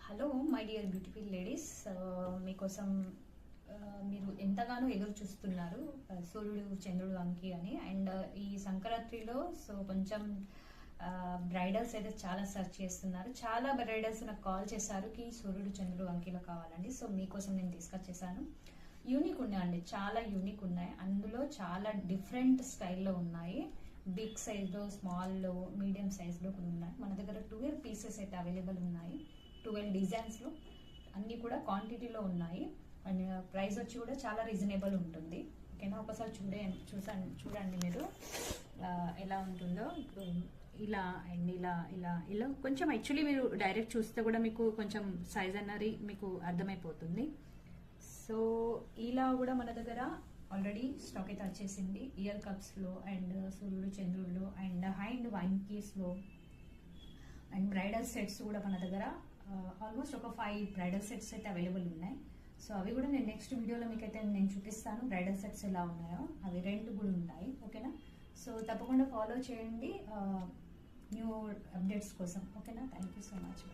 Hello my dear beautiful ladies, మీకోసం మీరు ఎంతగానో ఎదురు చూస్తున్నారు సూర్యుడు చంద్రుడు వంకి అని. అండ్ ఈ సంక్రాంతిలో సో కొంచెం బ్రైడల్స్ అయితే చాలా సెర్చ్ చేస్తున్నారు. చాలా బ్రైడల్స్ నాకు కాల్ చేశారు కి సూర్యుడు చంద్రుడు వంకిలో కావాలండి. సో మీకోసం నేను తీసుకొచ్చేసాను. యూనిక్ ఉన్నాయండి, చాలా యూనిక్ ఉన్నాయి. అందులో చాలా డిఫరెంట్ స్టైల్లో ఉన్నాయి. బిగ్ సైజ్లో, స్మాల్లో, మీడియం సైజ్లో కూడా ఉన్నాయి. మన దగ్గర 12 పీసెస్ అయితే అవైలబుల్ ఉన్నాయి. 12 డిజైన్స్లో అన్నీ కూడా క్వాంటిటీలో ఉన్నాయి. అండ్ ప్రైస్ వచ్చి కూడా చాలా రీజనబుల్ ఉంటుంది. ఓకేనా, ఒకసారి చూడండి మీరు ఎలా ఉంటుందో. ఇలా అండ్ ఇలా ఇలా ఇలా కొంచెం యాక్చువల్లీ మీరు డైరెక్ట్ చూస్తే కూడా మీకు కొంచెం సైజ్ అన్నది మీకు అర్థమైపోతుంది. సో ఇలా కూడా మన దగ్గర ఆల్రెడీ స్టాక్ అయితే వచ్చేసింది. ఇయర్ కప్స్లో అండ్ సూర్యుడు చంద్రుడులో అండ్ హ్యాండ్ వంకీస్లో అండ్ బ్రైడల్ సెట్స్ కూడా మన దగ్గర ఆల్మోస్ట్ ఒక 5 బ్రైడల్ సెట్స్ అయితే అవైలబుల్ ఉన్నాయి. సో అవి కూడా నేను నెక్స్ట్ వీడియోలో మీకైతే నేను చూపిస్తాను. బ్రైడల్ సెట్స్ ఎలా ఉన్నాయో అవి రెంట్ కూడా ఉన్నాయి. ఓకేనా, సో తప్పకుండా ఫాలో చేయండి న్యూ అప్డేట్స్ కోసం. ఓకేనా, థ్యాంక్ యూ సో మచ్.